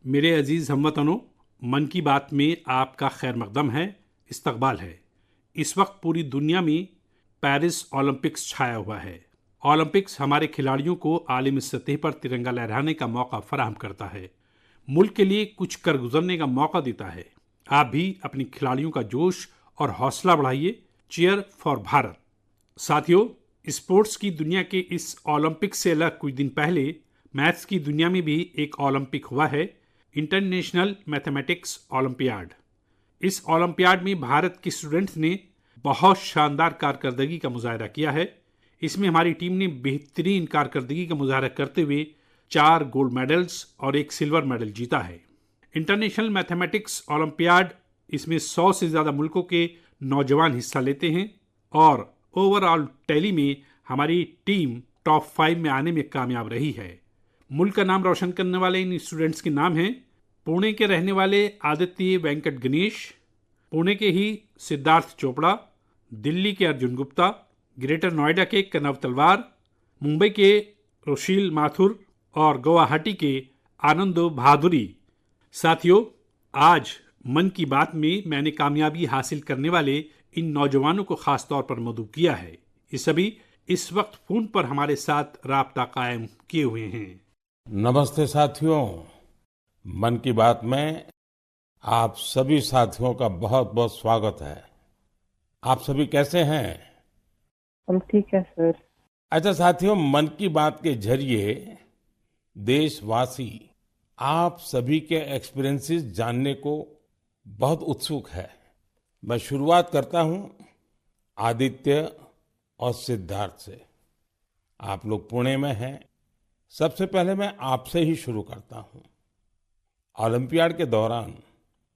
मेरे अजीज़ हमवतनों, मन की बात में आपका खैर मकदम है, इस्तकबाल है। इस वक्त पूरी दुनिया में पेरिस ओलंपिक्स छाया हुआ है। ओलंपिक्स हमारे खिलाड़ियों को आलमी सतह पर तिरंगा लहराने का मौका फराहम करता है, मुल्क के लिए कुछ कर गुजरने का मौका देता है। आप भी अपने खिलाड़ियों का जोश और हौसला बढ़ाइए। Cheer for Bharat. साथियों, स्पोर्ट्स की दुनिया के इस ओलंपिक से अलग कुछ दिन पहले मैथ्स की दुनिया में भी एक ओलंपिक हुआ है, इंटरनेशनल मैथमेटिक्स ओलंपियाड। इस ओलंपियाड में भारत के स्टूडेंट्स ने बहुत शानदार कारकर्दगी का मुजाहरा किया है। इसमें हमारी टीम ने बेहतरीन कारकर्दगी का मुजाहरा करते हुए 4 गोल्ड मेडल्स और 1 सिल्वर मेडल जीता है। इंटरनेशनल मैथमेटिक्स ओलंपियाड, इसमें 100 से ज़्यादा मुल्कों के नौजवान हिस्सा लेते हैं और ओवरऑल टैली में हमारी टीम टॉप 5 में आने में कामयाब रही है। मुल्क का नाम रोशन करने वाले इन स्टूडेंट्स के नाम हैं पुणे के रहने वाले आदित्य वेंकट गणेश, पुणे के ही सिद्धार्थ चोपड़ा, दिल्ली के अर्जुन गुप्ता, ग्रेटर नोएडा के कनव तलवार, मुंबई के रोशील माथुर और गुवाहाटी के आनंदो भादुरी। साथियों, आज मन की बात में मैंने कामयाबी हासिल करने वाले इन नौजवानों को खास तौर पर मदऊ किया है। ये सभी इस वक्त फोन पर हमारे साथ राब्ता कायम किए हुए हैं। नमस्ते साथियों, मन की बात में आप सभी साथियों का बहुत बहुत स्वागत है। आप सभी कैसे हैं? हम ठीक है सर। अच्छा साथियों, मन की बात के जरिए देशवासी आप सभी के एक्सपीरियंसेस जानने को बहुत उत्सुक है। मैं शुरुआत करता हूं आदित्य और सिद्धार्थ से। आप लोग पुणे में हैं। सबसे पहले मैं आपसे ही शुरू करता हूं। ओलंपियाड के दौरान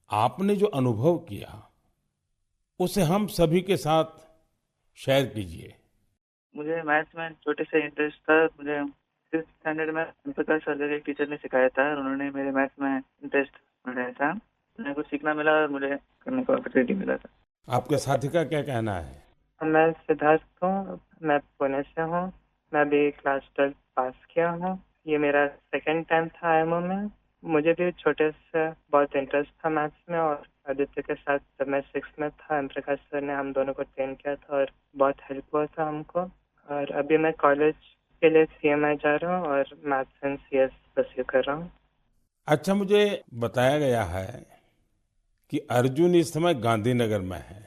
आपने जो अनुभव किया उसे हम सभी के साथ शेयर कीजिए। मुझे मैथ्स में छोटे से इंटरेस्ट था। मुझे 6th स्टैंडर्ड में प्रकाश सर एक टीचर ने सिखाया था और उन्होंने मेरे मैथ्स में इंटरेस्ट बढ़ाया था। मुझे कुछ सीखना मिला और मुझे करने को अपॉर्चुनिटी मिला था। आपके साथी का क्या कहना है? मैं सिद्धार्थ हूँ, मैं पुणे से हूँ। मैं भी क्लास 12 पास किया हूँ। ये मेरा सेकंड टाइम था आईएमओ में। मुझे भी छोटे से बहुत इंटरेस्ट था मैथ्स में और आदित्य के साथ जब मैं 6th में था प्रकाश सर ने हम दोनों को ट्रेन किया था और बहुत हेल्प हुआ था हमको। और अभी मैं कॉलेज के लिए सीएमआई जा रहा हूँ और मैथ्स एंड सीएस परस्यू कर रहा हूँ। अच्छा, मुझे बताया गया है कि अर्जुन इस समय गांधीनगर में है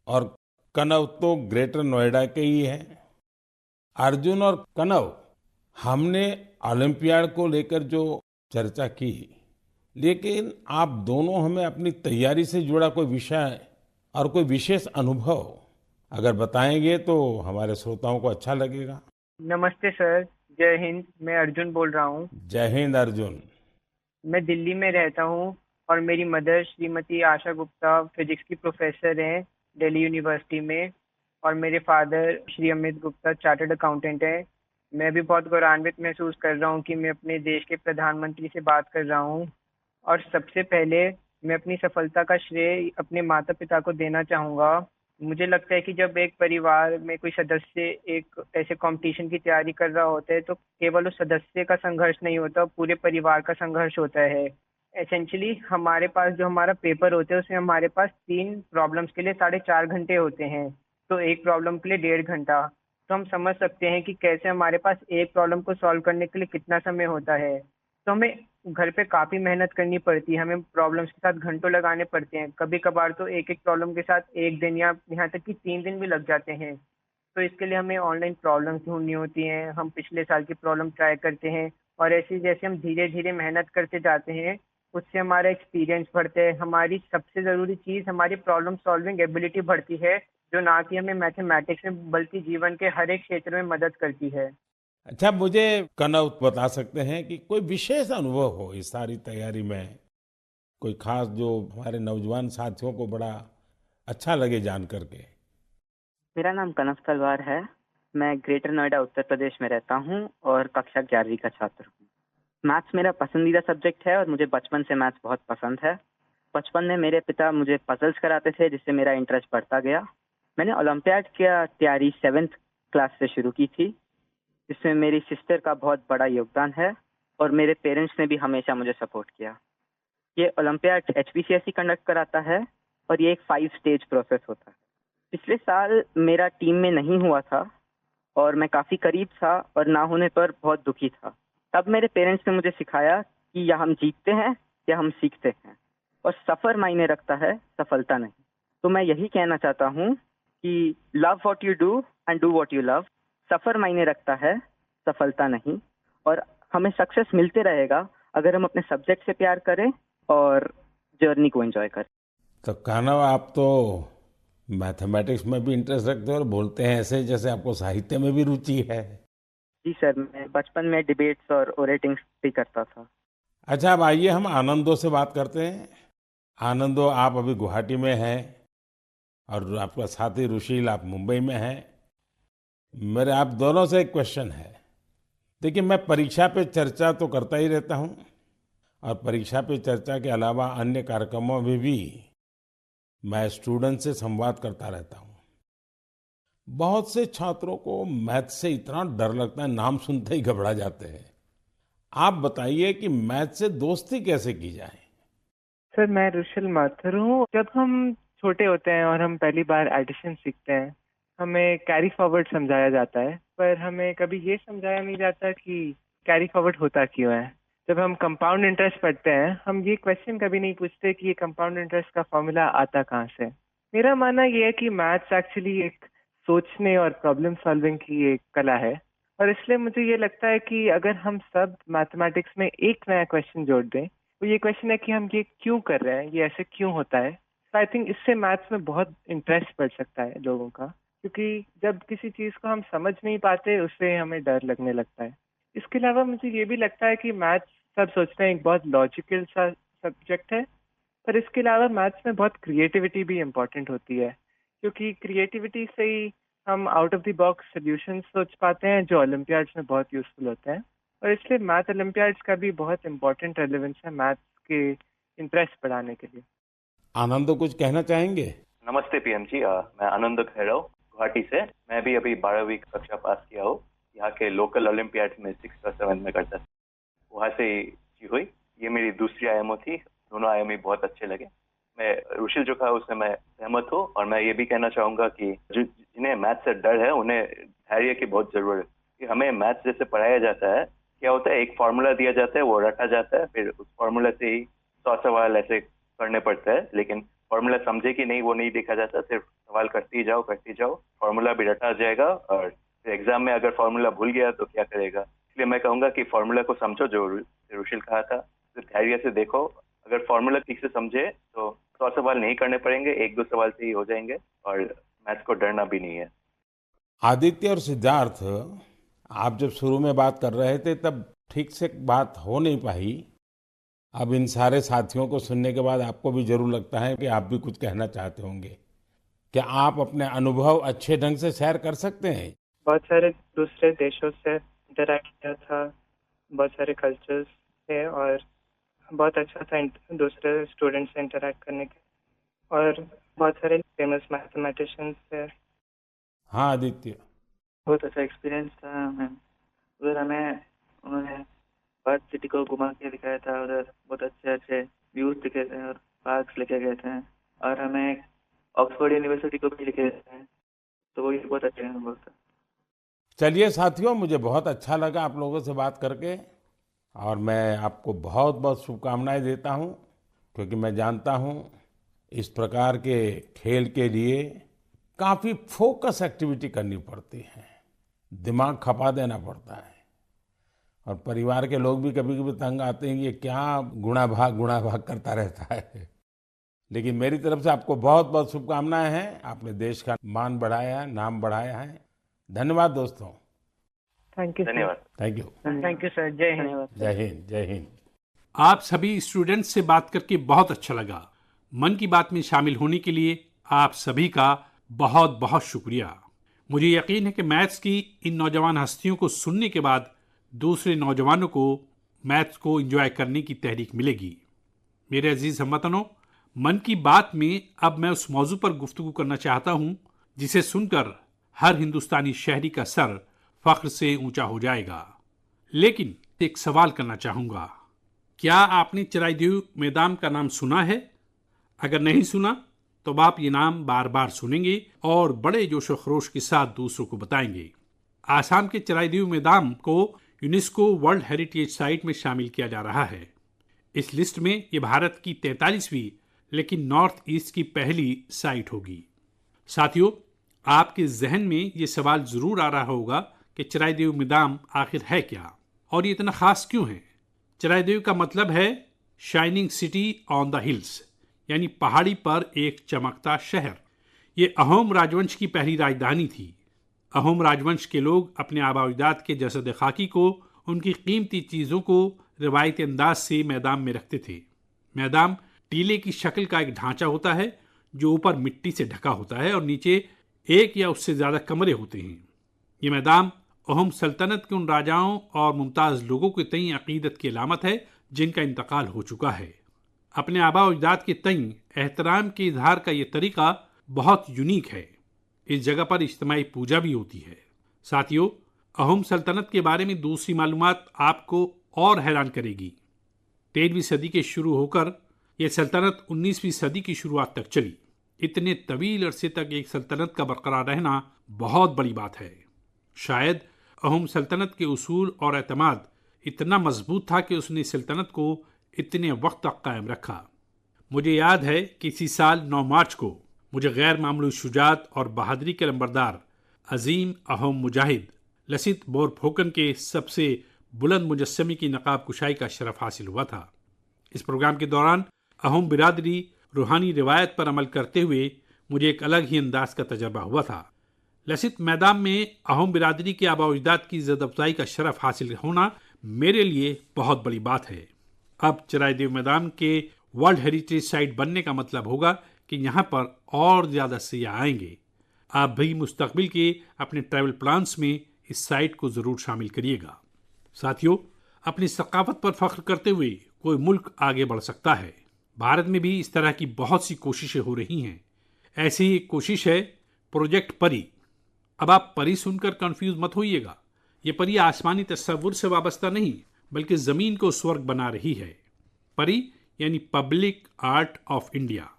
और कनव तो ग्रेटर नोएडा के ही है। अर्जुन और कनव, हमने ओलंपियाड को लेकर जो चर्चा की, लेकिन आप दोनों हमें अपनी तैयारी से जुड़ा कोई विषय और कोई विशेष अनुभव अगर बताएंगे तो हमारे श्रोताओं को अच्छा लगेगा। नमस्ते सर, जय हिंद। मैं अर्जुन बोल रहा हूँ। जय हिंद अर्जुन। मैं दिल्ली में रहता हूँ और मेरी मदर श्रीमती आशा गुप्ता फिजिक्स की प्रोफेसर हैं दिल्ली यूनिवर्सिटी में और मेरे father Shri Amit Gupta chartered accountant हैं। मैं भी बहुत गौरवान्वित महसूस कर रहा हूँ कि मैं अपने देश के प्रधानमंत्री से बात कर रहा हूँ और सबसे पहले मैं अपनी सफलता का श्रेय अपने माता पिता को देना चाहूँगा। मुझे लगता है कि जब एक परिवार में कोई सदस्य एक ऐसे कंपटीशन की तैयारी कर रहा होता है तो केवल उस सदस्य का संघर्ष नहीं होता, पूरे परिवार का संघर्ष होता है। एसेंशियली हमारे पास जो हमारा पेपर होता है उसमें हमारे पास 3 प्रॉब्लम्स के लिए 4.5 घंटे होते हैं, तो एक प्रॉब्लम के लिए 1.5 घंटा। तो हम समझ सकते हैं कि कैसे हमारे पास एक प्रॉब्लम को सॉल्व करने के लिए कितना समय होता है। तो हमें घर पे काफ़ी मेहनत करनी पड़ती है, हमें प्रॉब्लम्स के साथ घंटों लगाने पड़ते हैं। कभी कभार तो एक एक प्रॉब्लम के साथ 1 दिन या यहाँ तक कि 3 दिन भी लग जाते हैं। तो इसके लिए हमें ऑनलाइन प्रॉब्लम्स ढूंढनी होती हैं, हम पिछले साल की प्रॉब्लम ट्राई करते हैं और ऐसे जैसे हम धीरे धीरे मेहनत करते जाते हैं उससे हमारा एक्सपीरियंस बढ़ता है। हमारी सबसे ज़रूरी चीज़ हमारी प्रॉब्लम सॉल्विंग एबिलिटी बढ़ती है, जो ना कि हमें मैथमेटिक्स में बल्कि जीवन के हर एक क्षेत्र में मदद करती है। अच्छा, मुझे कनव बता सकते हैं कि कोई विशेष अनुभव हो इस सारी तैयारी में, कोई खास जो हमारे नौजवान साथियों को बड़ा अच्छा लगे जान करके? मेरा नाम कनव तलवार है। मैं ग्रेटर नोएडा उत्तर प्रदेश में रहता हूँ और कक्षा 11वीं का छात्र हूँ। मैथ्स मेरा पसंदीदा सब्जेक्ट है और मुझे बचपन से मैथ्स बहुत पसंद है। बचपन में मेरे पिता मुझे पजल्स कराते थे जिससे मेरा इंटरेस्ट बढ़ता गया। मैंने ओलंपियाड की तैयारी 7th क्लास से शुरू की थी, जिसमें मेरी सिस्टर का बहुत बड़ा योगदान है। और मेरे पेरेंट्स ने भी हमेशा मुझे सपोर्ट किया। ये ओलंपियाड HPCSE कंडक्ट कराता है और ये एक 5 स्टेज प्रोसेस होता है। पिछले साल मेरा टीम में नहीं हुआ था और मैं काफ़ी करीब था और ना होने पर बहुत दुखी था। तब मेरे पेरेंट्स ने मुझे सिखाया कि या हम जीतते हैं या हम सीखते हैं, और सफ़र मायने रखता है, सफलता नहीं। तो मैं यही कहना चाहता हूँ कि love what you do and do what you love. सफ़र मायने रखता है, सफलता नहीं। और हमें सक्सेस मिलते रहेगा अगर हम अपने सब्जेक्ट से प्यार करें और जर्नी को एंजॉय करें। तो कान्हा, आप तो मैथमेटिक्स में भी इंटरेस्ट रखते हो और बोलते हैं ऐसे जैसे आपको साहित्य में भी रुचि है। जी सर, मैं बचपन में डिबेट्स और ओरेटिंग्स भी करता था। अच्छा, अब आइए हम आनंदो से बात करते हैं। आनंदो, आप अभी गुवाहाटी में हैं और आपका साथी रुशील आप मुंबई में हैं। मेरे आप दोनों से एक क्वेश्चन है। देखिए, मैं परीक्षा पे चर्चा तो करता ही रहता हूँ और परीक्षा पे चर्चा के अलावा अन्य कार्यक्रमों में भी मैं स्टूडेंट से संवाद करता रहता हूँ। बहुत से छात्रों को मैथ से इतना डर लगता है, नाम सुनते ही घबरा जाते हैं। आप बताइए कि मैथ से दोस्ती कैसे की जाए। सर, मैं रुशिल माथुर हूँ। जब हम छोटे होते हैं और हम पहली बार एडिशन सीखते हैं, हमें कैरी फॉरवर्ड समझाया जाता है, पर हमें कभी ये समझाया नहीं जाता कि कैरी फॉरवर्ड होता क्यों है। जब हम कंपाउंड इंटरेस्ट पढ़ते हैं, हम ये क्वेश्चन कभी नहीं पूछते कि ये कंपाउंड इंटरेस्ट का फॉर्मूला आता कहाँ से। मेरा मानना ये है कि मैथ्स एक्चुअली एक सोचने और प्रॉब्लम सॉल्विंग की एक कला है, और इसलिए मुझे ये लगता है कि अगर हम सब मैथमेटिक्स में एक नया क्वेश्चन जोड़ दें, तो ये क्वेश्चन है कि हम ये क्यों कर रहे हैं, ये ऐसे क्यों होता है। तो आई थिंक इससे मैथ्स में बहुत इंटरेस्ट बढ़ सकता है लोगों का, क्योंकि जब किसी चीज़ को हम समझ नहीं पाते, उससे हमें डर लगने लगता है। इसके अलावा मुझे ये भी लगता है कि मैथ्स, सब सोचते हैं, एक बहुत लॉजिकल सा सब्जेक्ट है, पर इसके अलावा मैथ्स में बहुत क्रिएटिविटी भी इम्पोर्टेंट होती है, क्योंकि क्रिएटिविटी से ही हम out of the box solution सोच पाते हैं, जो ओलंपियाड्स में बहुत यूजफुल होते हैं। और इसलिए मैथ ओलंपियाड्स का भी बहुत इम्पोर्टेंट रेलेवेंस है मैथ्स के इंटरेस्ट बढ़ाने के लिए। आनंदो, कुछ कहना चाहेंगे? नमस्ते पीएम जी, मैं आनंद खैरव गुवाहाटी से। मैं भी अभी 12वीं कक्षा पास किया हूँ। यहाँ के लोकल ओलंपियाड में 6 और 7 में करता था, वहाँ से ही हुई। ये मेरी दूसरी आईएमओ थी। दोनों आईएमओ बहुत अच्छे लगे। मैं रुशिल जो कहा उससे मैं सहमत हूँ, और मैं ये भी कहना चाहूँगा कि जिन्हें मैथ से डर है उन्हें धैर्य की बहुत जरूरत है। कि हमें मैथ जैसे पढ़ाया जाता है, क्या होता है, एक फार्मूला दिया जाता है, वो रटा जाता है, फिर उस फार्मूला से ही 100 सवाल ऐसे करने पड़ते हैं, लेकिन फार्मूला समझे कि नहीं वो नहीं देखा जाता। सिर्फ सवाल करते ही जाओ, फार्मूला भी रटा जाएगा, और फिर एग्जाम में अगर फार्मूला भूल गया तो क्या करेगा। इसलिए मैं कहूँगा कि फार्मूला को समझो, जो रुशिल कहा था, तो धैर्य से देखो। अगर फार्मूला ठीक से समझे तो 100 सवाल नहीं करने पड़ेंगे, 1-2 सवाल से ही हो जाएंगे, और मैथ्स को डरना भी नहीं है। आदित्य और सिद्धार्थ, आप जब शुरू में बात कर रहे थे तब ठीक से बात हो नहीं पाई। अब इन सारे साथियों को सुनने के बाद आपको भी जरूर लगता है कि आप भी कुछ कहना चाहते होंगे। क्या आप अपने अनुभव अच्छे ढंग से शेयर कर सकते हैं? बहुत सारे दूसरे देशों से इंटरैक्ट किया था, बहुत सारे कल्चर्स थे, और बहुत अच्छा था दूसरे स्टूडेंट्स से इंटरैक्ट करने के, और बहुत सारे फेमस मैथमेटिशियंस थे। हाँ आदित्य। बहुत अच्छा एक्सपीरियंस था मैम। उधर हमें उन्होंने पर्थ सिटी को घुमा के दिखाया था। उधर बहुत अच्छे अच्छे व्यूज दिखे थे और पार्क्स लेके गए थे, और हमें ऑक्सफोर्ड यूनिवर्सिटी को भी लेके गए थे, तो वो भी बहुत अच्छा अनुभव था। चलिए साथियों, मुझे बहुत अच्छा लगा आप लोगों से बात करके, और मैं आपको बहुत बहुत शुभकामनाएं देता हूं, क्योंकि मैं जानता हूं इस प्रकार के खेल के लिए काफी फोकस एक्टिविटी करनी पड़ती है, दिमाग खपा देना पड़ता है, और परिवार के लोग भी कभी कभी तंग आते हैं, ये क्या गुणा भाग करता रहता है। लेकिन मेरी तरफ से आपको बहुत बहुत शुभकामनाएं हैं। आपने देश का मान बढ़ाया है, नाम बढ़ाया है। धन्यवाद दोस्तों। Thank you. धन्यवाद। Thank you. Thank you sir. जय हिंद। जय हिंद। जय हिंद। आप सभी स्टूडेंट्स से बात करके बहुत अच्छा लगा। मन की बात में शामिल होने के लिए आप सभी का बहुत बहुत शुक्रिया। मुझे यकीन है कि मैथ्स की इन नौजवान हस्तियों को सुनने के बाद दूसरे नौजवानों को मैथ्स को एंजॉय करने की तहरीक मिलेगी। मेरे अजीज हमवतनों, मन की बात में अब मैं उस मौजू पर गुफ्तगू करना चाहता हूं जिसे सुनकर हर हिंदुस्तानी शहरी का सर फख्र से ऊंचा हो जाएगा। लेकिन एक सवाल करना चाहूँगा। क्या आपने चिरायदेव मैदान का नाम सुना है? अगर नहीं सुना तो अब आप ये नाम बार बार सुनेंगे और बड़े जोश व खरोश के साथ दूसरों को बताएंगे। आसाम के चिरायदेव मैदान को यूनेस्को वर्ल्ड हेरिटेज साइट में शामिल किया जा रहा है। इस लिस्ट में ये भारत की 43वीं लेकिन नॉर्थ ईस्ट की पहली साइट होगी। साथियों, आपके जहन में ये सवाल जरूर आ रहा होगा कि चिरायदेव मैदान आखिर है क्या और ये इतना खास क्यों है। चिरायदेव का मतलब है shining city on the hills, यानी पहाड़ी पर एक चमकता शहर। ये अहोम राजवंश की पहली राजधानी थी। अहोम राजवंश के लोग अपने आबाओ-अजदाद के जसद खाकी को, उनकी कीमती चीज़ों को रिवायती अंदाज से मैदान में रखते थे। मैदान टीले की शक्ल का एक ढांचा होता है जो ऊपर मिट्टी से ढका होता है और नीचे एक या उससे ज़्यादा कमरे होते हैं। ये मैदान अहोम सल्तनत के उन राजाओं और मुमताज़ लोगों के तई अकीदत की अलामत है जिनका इंतकाल हो चुका है। अपने आबाओ-अजदाद के तई एहतराम के इजहार का ये तरीका बहुत यूनिक है। इस जगह पर इज्तिमाई पूजा भी होती है। साथियों, अहोम सल्तनत के बारे में दूसरी मालूमात आपको और हैरान करेगी। 13वीं सदी के शुरू होकर यह सल्तनत 19वीं सदी की शुरुआत तक चली। इतने तवील अरसे तक एक सल्तनत का बरकरार रहना बहुत बड़ी बात है। शायद अहोम सल्तनत के उसूल और एतमाद इतना मजबूत था कि उसने सल्तनत को इतने वक्त तक कायम रखा। मुझे याद है कि इसी साल 9 मार्च को मुझे गैर मामूली शुजात और बहादुरी के नंबरदार अजीम अहोम मुजाहिद लसित बोरफुकन के सबसे बुलंद मुजस्समे की नकाब कुशाई का शरफ हासिल हुआ था। इस प्रोग्राम के दौरान अहोम बिरादरी रूहानी रिवायत पर अमल करते हुए मुझे एक अलग ही अंदाज का तजर्बा हुआ था। लसित मैदान में अहोम बिरादरी के आबाओ-अजदाद की इज्जत अफजाई का शरफ हासिल होना मेरे लिए बहुत बड़ी बात है। अब चिरायदेव मैदान के वर्ल्ड हेरिटेज साइट बनने का मतलब होगा कि यहाँ पर और ज़्यादा सयाह आएंगे। आप भी मुस्तकबिल के अपने ट्रैवल प्लान्स में इस साइट को ज़रूर शामिल करिएगा। साथियों, अपनी सकाफत पर फख्र करते हुए कोई मुल्क आगे बढ़ सकता है। भारत में भी इस तरह की बहुत सी कोशिशें हो रही हैं। ऐसी ही एक कोशिश है प्रोजेक्ट परी। अब आप परी सुनकर कंफ्यूज मत होइएगा। ये परी आसमानी तस्वुर से वाबस्ता नहीं, बल्कि ज़मीन को स्वर्ग बना रही है। परी यानी public art of India.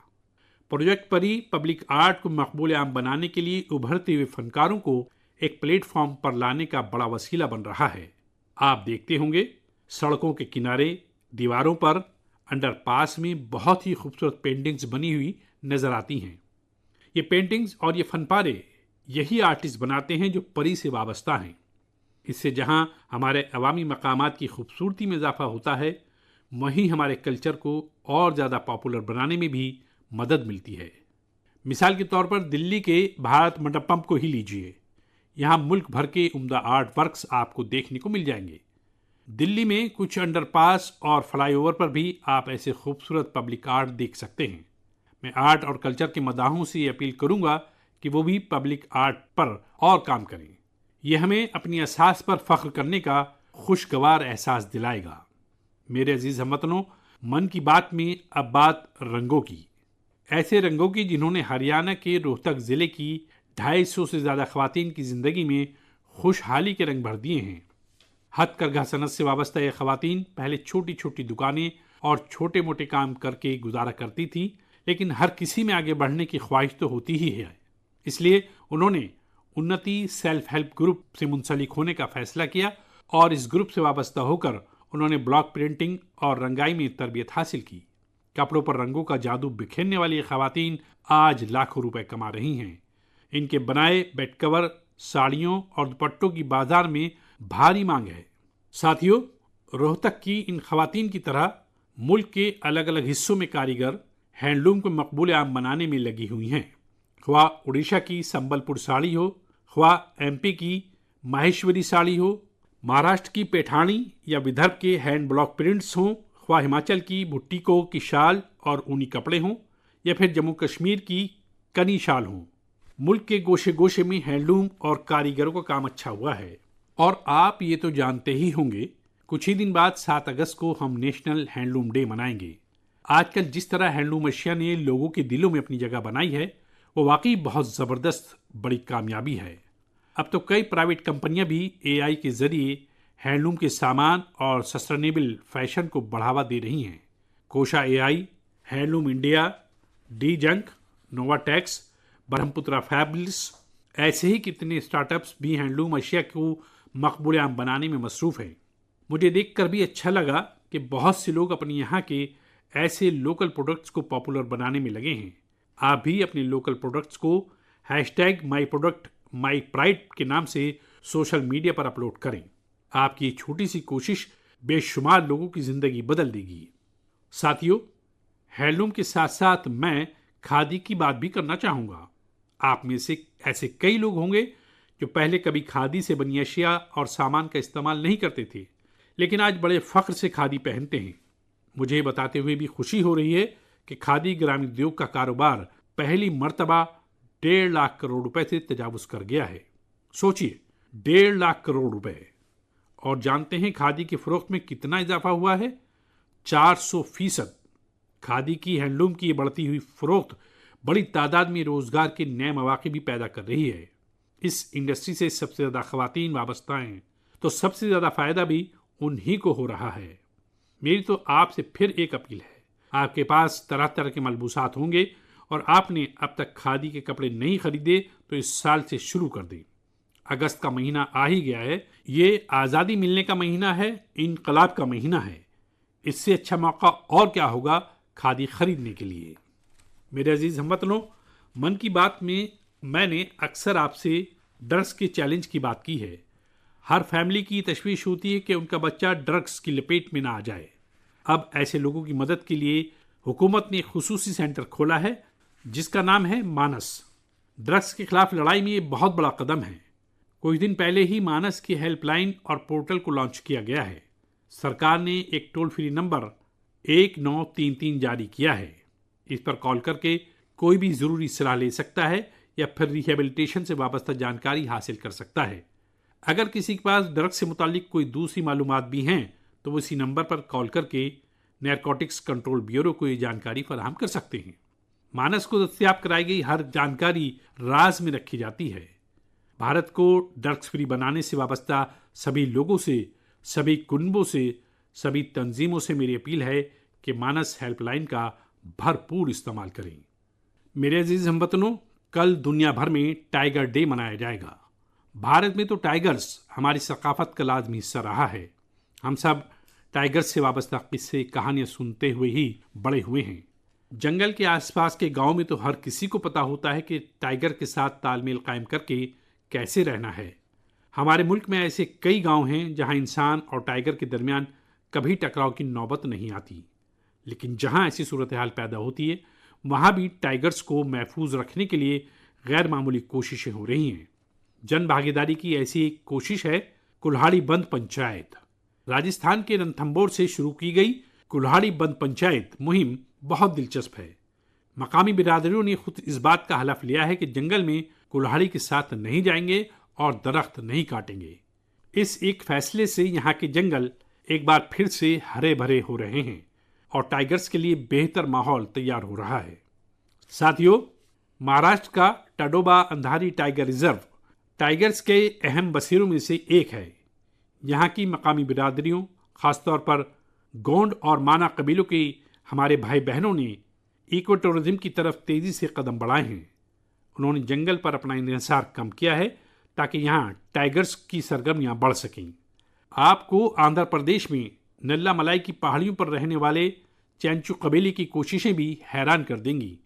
Project परी पब्लिक आर्ट को मकबूल आम बनाने के लिए उभरते हुए फनकारों को एक प्लेटफॉर्म पर लाने का बड़ा वसीला बन रहा है। आप देखते होंगे सड़कों के किनारे, दीवारों पर, अंडरपास में बहुत ही खूबसूरत पेंटिंग्स बनी हुई नजर आती हैं। ये पेंटिंग्स और ये फनपारे यही आर्टिस्ट बनाते हैं जो परी से वाबस्ता हैं। इससे जहां हमारे अवामी मकामात की खूबसूरती में इजाफा होता है, वहीं हमारे कल्चर को और ज़्यादा पॉपुलर बनाने में भी मदद मिलती है। मिसाल के तौर पर दिल्ली के भारत मंडपम को ही लीजिए। यहाँ मुल्क भर के उम्दा आर्ट वर्क्स आपको देखने को मिल जाएंगे। दिल्ली में कुछ अंडरपास और फ्लाईओवर पर भी आप ऐसे खूबसूरत पब्लिक आर्ट देख सकते हैं। मैं आर्ट और कल्चर के मदाहों से ये अपील करूंगा कि वो भी पब्लिक आर्ट पर और काम करें। ये हमें अपनी एहसास पर फख्र करने का खुशगवार एहसास दिलाएगा। मेरे अजीज हमवतनों, मन की बात में अब बात रंगों की। ऐसे रंगों की जिन्होंने हरियाणा के रोहतक ज़िले की 250 से ज़्यादा ख़वातीन की ज़िंदगी में खुशहाली के रंग भर दिए हैं। हथकरघा सनत से वाबस्ता ये ख़वातीन पहले छोटी छोटी दुकानें और छोटे मोटे काम करके गुजारा करती थी, लेकिन हर किसी में आगे बढ़ने की ख्वाहिश तो होती ही है। इसलिए उन्होंने उन्नति सेल्फ हेल्प ग्रुप से मुंसलिक होने का फैसला किया और इस ग्रुप से वाबस्ता होकर उन्होंने ब्लॉक प्रिंटिंग और रंगाई में तरबियत हासिल की। कपड़ों पर रंगों का जादू बिखेरने वाली ये ख़वातीन आज लाखों रुपए कमा रही हैं। इनके बनाए बेड कवर, साड़ियों और दुपट्टों की बाजार में भारी मांग है। साथियों, रोहतक की इन ख़वातीन की तरह मुल्क के अलग अलग हिस्सों में कारीगर हैंडलूम को मकबूल आम बनाने में लगी हुई हैं। ख्वा उड़ीसा की संबलपुर साड़ी हो, ख्वा एमपी की माहेश्वरी साड़ी हो, महाराष्ट्र की पैठानी या विदर्भ के हैंड ब्लॉक प्रिंट्स हों, ख्वा हिमाचल की भुट्टीको की शाल और ऊनी कपड़े हों, या फिर जम्मू कश्मीर की कनी शाल हों। मुल्क के गोशे गोशे में हैंडलूम और कारीगरों का काम अच्छा हुआ है। और आप ये तो जानते ही होंगे, कुछ ही दिन बाद 7 अगस्त को हम नेशनल हैंडलूम डे मनाएंगे। आजकल जिस तरह हैंडलूम अशिया ने लोगों के दिलों में अपनी जगह बनाई है, वो वाकई बहुत ज़बरदस्त बड़ी कामयाबी है। अब तो कई प्राइवेट कंपनियां भी AI के ज़रिए हैंडलूम के सामान और सस्टेनेबल फैशन को बढ़ावा दे रही हैं। Kosha AI, handloom India, D junk, Novatex, Brahmaputra fabrics, ऐसे ही कितने स्टार्टअप्स भी हैंडलूम अशिया को मकबूल आम बनाने में मसरूफ़ हैं। मुझे देखकर भी अच्छा लगा कि बहुत से लोग अपने यहाँ के ऐसे लोकल प्रोडक्ट्स को पॉपुलर बनाने में लगे हैं। आप भी अपने लोकल प्रोडक्ट्स को #myproductmypride के नाम से सोशल मीडिया पर अपलोड करें। आपकी ये छोटी सी कोशिश बेशुमार लोगों की ज़िंदगी बदल देगी। साथियों, हैंडलूम के साथ साथ मैं खादी की बात भी करना चाहूँगा। आप में से ऐसे कई लोग होंगे जो पहले कभी खादी से बनी अशिया और सामान का इस्तेमाल नहीं करते थे, लेकिन आज बड़े फ़ख्र से खादी पहनते हैं। मुझे ये बताते हुए भी खुशी हो रही है कि खादी ग्रामीण उद्योग का कारोबार पहली मर्तबा 1.5 लाख करोड़ रुपए से तजावुज़ कर गया है। सोचिए, 1.5 लाख करोड़ रुपए। और जानते हैं खादी की फ़रोख्त में कितना इजाफा हुआ है? 400%। खादी की, हैंडलूम की ये बढ़ती हुई फ़रोख्त बड़ी तादाद में रोज़गार के नए मौके भी पैदा कर रही है। इस इंडस्ट्री से सबसे ज़्यादा ख़वातीन वाबस्ता हैं, तो सबसे ज़्यादा फ़ायदा भी उन्हीं को हो रहा है। मेरी तो आपसे फिर एक अपील है, आपके पास तरह तरह के मलबूसात होंगे और आपने अब तक खादी के कपड़े नहीं खरीदे तो इस साल से शुरू कर दें। अगस्त का महीना आ ही गया है। ये आज़ादी मिलने का महीना है, इनकलाब का महीना है। इससे अच्छा मौका और क्या होगा खादी खरीदने के लिए। मेरे अजीज़ हमवतनों, मन की बात में मैंने अक्सर आपसे ड्रग्स के चैलेंज की बात की है। हर फैमिली की तशवीश होती है कि उनका बच्चा ड्रग्स की लपेट में ना आ जाए। अब ऐसे लोगों की मदद के लिए हुकूमत ने खुसूसी सेंटर खोला है जिसका नाम है मानस। ड्रग्स के खिलाफ लड़ाई में ये बहुत बड़ा कदम है। कुछ दिन पहले ही मानस की हेल्पलाइन और पोर्टल को लॉन्च किया गया है। सरकार ने एक टोल फ्री नंबर 1933 जारी किया है। इस पर कॉल करके कोई भी ज़रूरी सलाह ले सकता है या फिर रिहेबिलिटेशन से वाबस्ता जानकारी हासिल कर सकता है। अगर किसी के पास ड्रग्स से मुतालिक कोई दूसरी मालूमात भी हैं तो वो इसी नंबर पर कॉल करके नारकोटिक्स कंट्रोल ब्यूरो को ये जानकारी फराहम कर सकते हैं। मानस को दस्तयाब कराई गई हर जानकारी राज में रखी जाती है। भारत को ड्रग्स फ्री बनाने से वाबस्ता सभी लोगों से, सभी कुनबों से, सभी तंजीमों से मेरी अपील है कि मानस हेल्पलाइन का भरपूर इस्तेमाल करें। मेरे अजीज हमवतनों, कल दुनिया भर में टाइगर डे मनाया जाएगा। भारत में तो टाइगर्स हमारी सकाफत का लाजमी हिस्सा रहा है। हम सब टाइगर्स से वाबस्ता किस्से, कहानियां सुनते हुए ही बड़े हुए हैं। जंगल के आसपास के गांव में तो हर किसी को पता होता है कि टाइगर के साथ तालमेल कायम करके कैसे रहना है। हमारे मुल्क में ऐसे कई गांव हैं जहां इंसान और टाइगर के दरमियान कभी टकराव की नौबत नहीं आती, लेकिन जहां ऐसी सूरत हाल पैदा होती है वहां भी टाइगर्स को महफूज रखने के लिए गैर मामूली कोशिशें हो रही हैं। जन भागीदारी की ऐसी एक कोशिश है कुल्हाड़ी बंद पंचायत। राजस्थान के रणथंभौर से शुरू की गई कुल्हाड़ी बंद पंचायत मुहिम बहुत दिलचस्प है। मकामी बिरादरियों ने खुद इस बात का हलफ लिया है कि जंगल में कुल्हाड़ी के साथ नहीं जाएंगे और दरख्त नहीं काटेंगे। इस एक फैसले से यहाँ के जंगल एक बार फिर से हरे भरे हो रहे हैं और टाइगर्स के लिए बेहतर माहौल तैयार हो रहा है। साथियों, महाराष्ट्र का Tadoba Andhari tiger reserve tigers के अहम बसेरों में से एक है। यहाँ की मकामी बिरादरियों, खासतौर पर गोंड और माना कबीलों के हमारे भाई बहनों ने इको टूरिज्म की तरफ तेज़ी से कदम बढ़ाए हैं। उन्होंने जंगल पर अपना इंहिसार कम किया है ताकि यहाँ टाइगर्स की सरगर्मियाँ बढ़ सकें। आपको आंध्र प्रदेश में नल्ला मलाई की पहाड़ियों पर रहने वाले चैंचू कबीले की कोशिशें भी हैरान कर देंगी।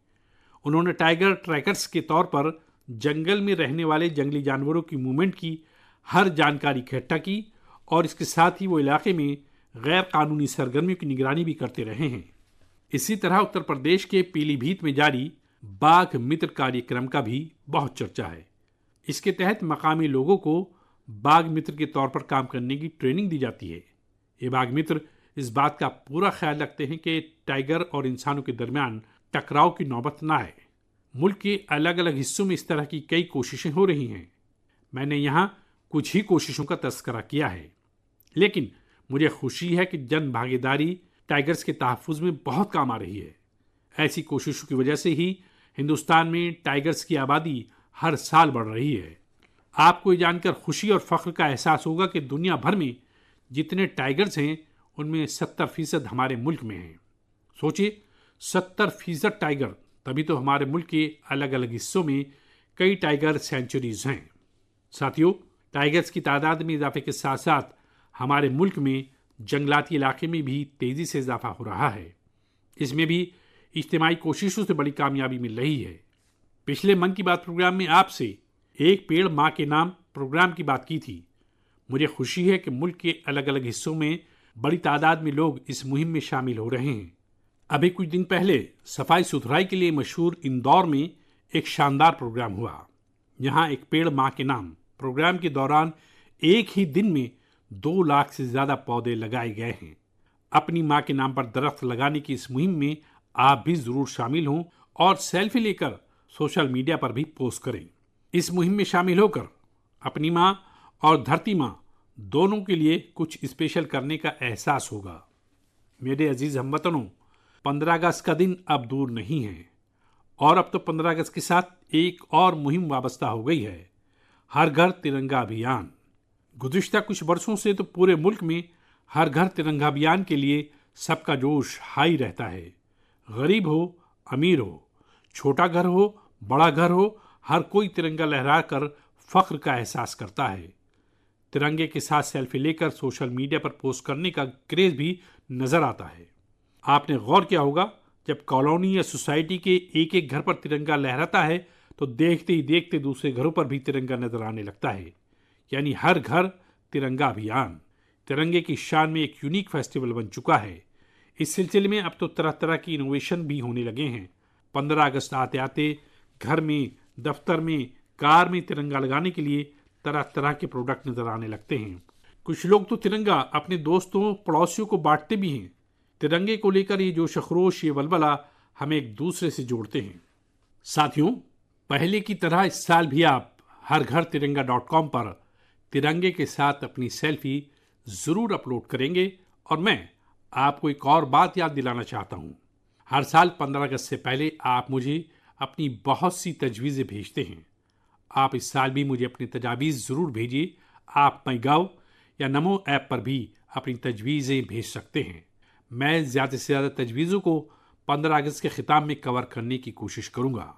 उन्होंने टाइगर ट्रैकर्स के तौर पर जंगल में रहने वाले जंगली जानवरों की मूवमेंट की हर जानकारी इकट्ठा की और इसके साथ ही वो इलाके में गैर कानूनी सरगर्मियों की निगरानी भी करते रहे हैं। इसी तरह उत्तर प्रदेश के पीलीभीत में जारी बाघ मित्र कार्यक्रम का भी बहुत चर्चा है। इसके तहत मकामी लोगों को बाघ मित्र के तौर पर काम करने की ट्रेनिंग दी जाती है। ये बाघ मित्र इस बात का पूरा ख्याल रखते हैं कि टाइगर और इंसानों के दरमियान टकराव की नौबत ना आए। मुल्क के अलग अलग हिस्सों में इस तरह की कई कोशिशें हो रही हैं। मैंने यहाँ कुछ ही कोशिशों का तस्करा किया है, लेकिन मुझे खुशी है कि जन भागीदारी टाइगर्स के तहफ़्फ़ुज़ में बहुत काम आ रही है। ऐसी कोशिशों की वजह से ही हिंदुस्तान में टाइगर्स की आबादी हर साल बढ़ रही है। आपको ये जानकर खुशी और फ़ख्र का एहसास होगा कि दुनिया भर में जितने टाइगर्स हैं उनमें 70% हमारे मुल्क में हैं। सोचिए, 70% टाइगर, तभी तो हमारे मुल्क के अलग अलग हिस्सों में कई टाइगर सेंचुरीज हैं। साथियों, टाइगर्स की तादाद में इजाफे के साथ साथ हमारे मुल्क में जंगलाती इलाके में भी तेजी से इजाफा हो रहा है। इसमें भी इज्तिमाई कोशिशों से बड़ी कामयाबी मिल रही है। पिछले मन की बात प्रोग्राम में आपसे एक पेड़ माँ के नाम प्रोग्राम की बात की थी। मुझे खुशी है कि मुल्क के अलग अलग हिस्सों में बड़ी तादाद में लोग इस मुहिम में शामिल हो रहे हैं। अभी कुछ दिन पहले सफाई सुथराई के लिए मशहूर इंदौर में एक शानदार प्रोग्राम हुआ। यहाँ एक पेड़ माँ के नाम प्रोग्राम के दौरान एक ही दिन में 2 लाख से ज्यादा पौधे लगाए गए हैं। अपनी माँ के नाम पर दरख्त लगाने की इस मुहिम में आप भी जरूर शामिल हों और सेल्फी लेकर सोशल मीडिया पर भी पोस्ट करें। इस मुहिम में शामिल होकर अपनी माँ और धरती माँ दोनों के लिए कुछ स्पेशल करने का एहसास होगा। मेरे अजीज हमवतनों, 15 अगस्त का दिन अब दूर नहीं है और अब तो 15 अगस्त के साथ एक और मुहिम वाबस्ता हो गई है, हर घर तिरंगा अभियान। गुज़िश्ता कुछ बरसों से तो पूरे मुल्क में हर घर तिरंगा अभियान के लिए सबका जोश हाई रहता है। गरीब हो, अमीर हो, छोटा घर हो, बड़ा घर हो, हर कोई तिरंगा लहराकर फख्र का एहसास करता है। तिरंगे के साथ सेल्फी लेकर सोशल मीडिया पर पोस्ट करने का क्रेज भी नजर आता है। आपने गौर किया होगा, जब कॉलोनी या सोसाइटी के एक एक घर पर तिरंगा लहराता है तो देखते ही देखते दूसरे घरों पर भी तिरंगा नजर आने लगता है। यानी हर घर तिरंगा अभियान तिरंगे की शान में एक यूनिक फेस्टिवल बन चुका है। इस सिलसिले में अब तो तरह तरह की इनोवेशन भी होने लगे हैं। 15 अगस्त आते आते घर में, दफ्तर में, कार में तिरंगा लगाने के लिए तरह तरह के प्रोडक्ट नजर आने लगते हैं। कुछ लोग तो तिरंगा अपने दोस्तों पड़ोसियों को बांटते भी हैं। तिरंगे को लेकर ये जोश खरोश, ये वलवला हमें एक दूसरे से जोड़ते हैं। साथियों, पहले की तरह इस साल भी आप हरघरतिरंगा.com पर तिरंगे के साथ अपनी सेल्फी जरूर अपलोड करेंगे। और मैं आपको एक और बात याद दिलाना चाहता हूँ, हर साल 15 अगस्त से पहले आप मुझे अपनी बहुत सी तजवीज़ें भेजते हैं। आप इस साल भी मुझे अपनी तजावीज़ ज़रूर भेजिए। आप माईगव या नमो ऐप पर भी अपनी तजवीज़ें भेज सकते हैं। मैं ज़्यादा से ज़्यादा तजवीज़ों को 15 अगस्त के ख़िताब में कवर करने की कोशिश करूँगा।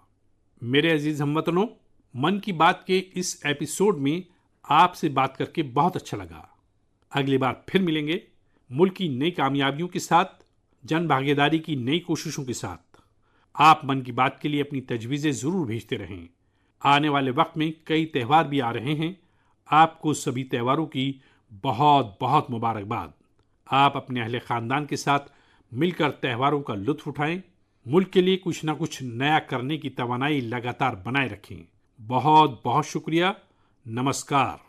मेरे अजीज़ हमवतनों, मन की बात के इस एपिसोड में आपसे बात करके बहुत अच्छा लगा। अगली बार फिर मिलेंगे मुल्क की नई कामयाबियों के साथ, जन भागीदारी की नई कोशिशों के साथ। आप मन की बात के लिए अपनी तजवीज़ें ज़रूर भेजते रहें। आने वाले वक्त में कई त्यौहार भी आ रहे हैं। आपको सभी त्यौहारों की बहुत बहुत मुबारकबाद। आप अपने अहले ख़ानदान के साथ मिलकर त्यौहारों का लुत्फ़ उठाएं। मुल्क के लिए कुछ ना कुछ नया करने की तवानाई लगातार बनाए रखें। बहुत बहुत शुक्रिया। नमस्कार।